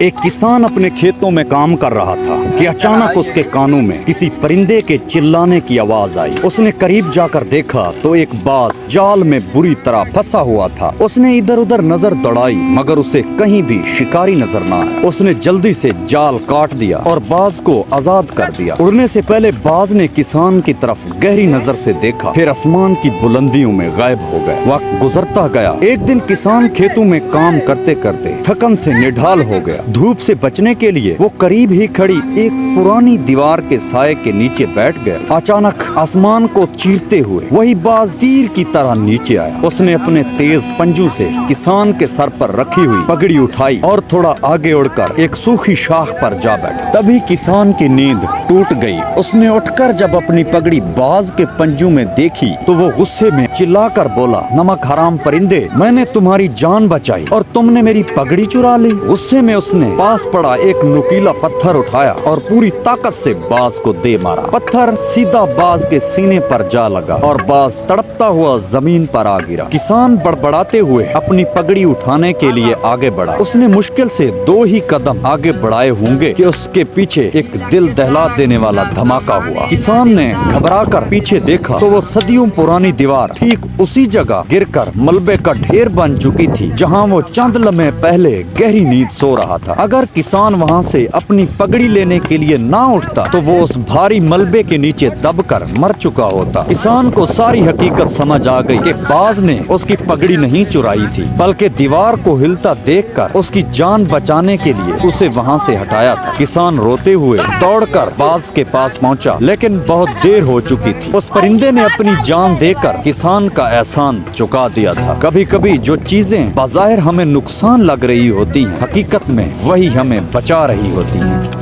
एक किसान अपने खेतों में काम कर रहा था कि अचानक उसके कानों में किसी परिंदे के चिल्लाने की आवाज आई। उसने करीब जाकर देखा तो एक बाज जाल में बुरी तरह फंसा हुआ था। उसने इधर उधर नजर दौड़ाई मगर उसे कहीं भी शिकारी नजर न आया। उसने जल्दी से जाल काट दिया और बाज को आजाद कर दिया। उड़ने से पहले बाज ने किसान की तरफ गहरी नजर से देखा, फिर आसमान की बुलंदियों में गायब हो गए। वक्त गुजरता गया। एक दिन किसान खेतों में काम करते करते थकन से निढाल हो गया। धूप से बचने के लिए वो करीब ही खड़ी एक पुरानी दीवार के साए के नीचे बैठ गया। अचानक आसमान को चीरते हुए वही बाज तीर की तरह नीचे आया। उसने अपने तेज पंजों से किसान के सर पर रखी हुई पगड़ी उठाई और थोड़ा आगे उड़कर एक सूखी शाख पर जा बैठा। तभी किसान की नींद टूट गई। उसने उठकर जब अपनी पगड़ी बाज के पंजों में देखी तो वो गुस्से में चिल्लाकर बोला, नमक हराम परिंदे, मैंने तुम्हारी जान बचाई और तुमने मेरी पगड़ी चुरा ली। गुस्से में उसने पास पड़ा एक नुकीला पत्थर उठाया और पूरी ताकत से बाज को दे मारा। पत्थर सीधा बाज के सीने पर जा लगा और बाज तड़पता हुआ जमीन पर आ गिरा। किसान बड़बड़ाते हुए अपनी पगड़ी उठाने के लिए आगे बढ़ा। उसने मुश्किल से 2 ही कदम आगे बढ़ाए होंगे कि उसके पीछे एक दिल दहला देने वाला धमाका हुआ। किसान ने घबराकर पीछे देखा तो वो सदियों पुरानी दीवार ठीक उसी जगह गिरकर मलबे का ढेर बन चुकी थी जहां वो चंद लम्हे पहले गहरी नींद सो रहा था। अगर किसान वहां से अपनी पगड़ी लेने के लिए ना उठता तो वो उस भारी मलबे के नीचे दबकर मर चुका होता। किसान को सारी हकीकत समझ आ गई कि बाज ने उसकी पगड़ी नहीं चुराई थी बल्कि दीवार को हिलता देखकर उसकी जान बचाने के लिए उसे वहां से हटाया था। किसान रोते हुए दौड़कर बाज के पास पहुंचा लेकिन बहुत देर हो चुकी थी। उस परिंदे ने अपनी जान देकर किसान का एहसान चुका दिया था। कभी कभी जो चीजें बाज़ाहिर हमें नुकसान लग रही होती हैं, हकीकत में वही हमें बचा रही होती हैं।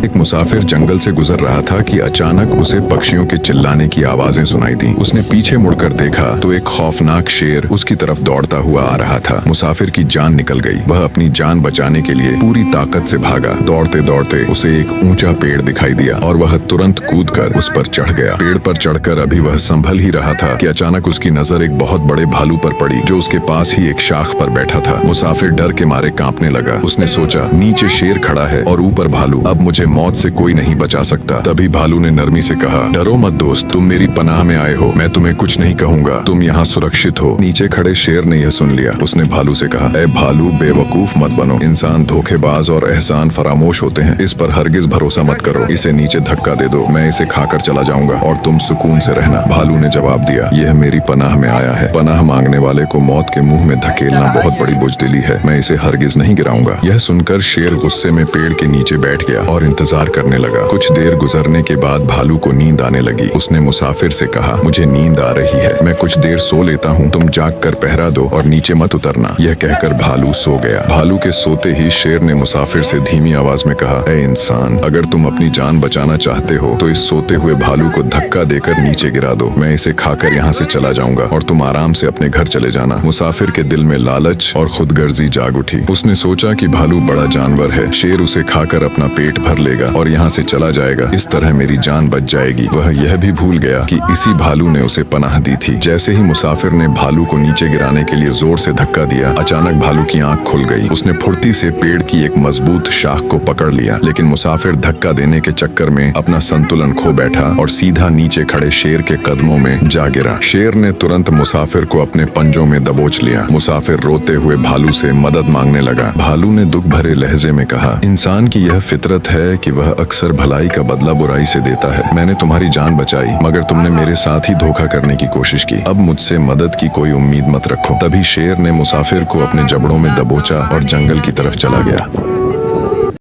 एक मुसाफिर जंगल से गुजर रहा था कि अचानक उसे पक्षियों के चिल्लाने की आवाजें सुनाई दी। उसने पीछे मुड़कर देखा तो एक खौफनाक शेर उसकी तरफ दौड़ता हुआ आ रहा था। मुसाफिर की जान निकल गई। वह अपनी जान बचाने के लिए पूरी ताकत से भागा। दौड़ते दौड़ते उसे एक ऊंचा पेड़ दिखाई दिया और वह तुरंत कूदकर उस पर चढ़ गया। पेड़ पर चढ़कर अभी वह संभल ही रहा था कि अचानक उसकी नजर एक बहुत बड़े भालू पर पड़ी जो उसके पास ही एक शाख पर बैठा था। मुसाफिर डर के मारे कांपने लगा। उसने सोचा, नीचे शेर खड़ा है और ऊपर भालू, अब मुझे मौत से कोई नहीं बचा सकता। तभी भालू ने नरमी से कहा, डरो मत दोस्त, तुम मेरी पनाह में आए हो, मैं तुम्हें कुछ नहीं कहूंगा, तुम यहाँ सुरक्षित हो। नीचे खड़े शेर ने यह सुन लिया। उसने भालू से कहा, ए भालू, बेवकूफ मत बनो। इंसान धोखेबाज और एहसान फरामोश होते हैं, इस पर हरगिज भरोसा मत करो। इसे नीचे धक्का दे दो, मैं इसे खाकर चला जाऊंगा और तुम सुकून से रहना। भालू ने जवाब दिया, यह मेरी पनाह में आया है। पनाह मांगने वाले को मौत के मुंह में धकेलना बहुत बड़ी बुजदिली है। मैं इसे हरगिज नहीं गिराऊंगा। यह सुनकर शेर गुस्से में पेड़ के नीचे बैठ गया और इंतजार करने लगा। कुछ देर गुजरने के बाद भालू को नींद आने लगी। उसने मुसाफिर से कहा, मुझे नींद आ रही है, मैं कुछ देर सो लेता हूँ, तुम जाग कर पहरा दो और नीचे मत उतरना। यह कहकर भालू सो गया। भालू के सोते ही शेर ने मुसाफिर से धीमी आवाज में कहा, ए इंसान, अगर तुम अपनी जान बचाना चाहते हो तो इस सोते हुए भालू को धक्का देकर नीचे गिरा दो। मैं इसे खाकर यहाँ से चला जाऊंगा और तुम आराम से अपने घर चले जाना। मुसाफिर के दिल में लालच और खुदगर्जी जाग उठी। उसने सोचा कि भालू बड़ा जानवर है, शेर उसे खाकर अपना पेट भर लेगा और यहाँ से चला जाएगा, इस तरह मेरी जान बच जाएगी। वह यह भी भूल गया कि इसी भालू ने उसे पनाह दी थी। जैसे ही मुसाफिर ने भालू को नीचे गिराने के लिए जोर से धक्का दिया, अचानक भालू की आंख खुल गई। उसने फुर्ती से पेड़ की एक मजबूत शाख को पकड़ लिया, लेकिन मुसाफिर धक्का देने के चक्कर में अपना संतुलन खो बैठा और सीधा नीचे खड़े शेर के कदमों में जा गिरा। शेर ने तुरंत मुसाफिर को अपने पंजों में दबोच लिया। मुसाफिर रोते हुए भालू से मदद मांगने लगा। भालू ने दुख भरे लहजे में कहा, इंसान की यह फितरत है कि वह अक्सर भलाई का बदला बुराई से देता है। मैंने तुम्हारी जान बचाई मगर तुमने मेरे साथ ही धोखा करने की कोशिश की। अब मुझसे मदद की कोई उम्मीद मत रखो। तभी शेर ने मुसाफिर को अपने जबड़ों में दबोचा और जंगल की तरफ चला गया।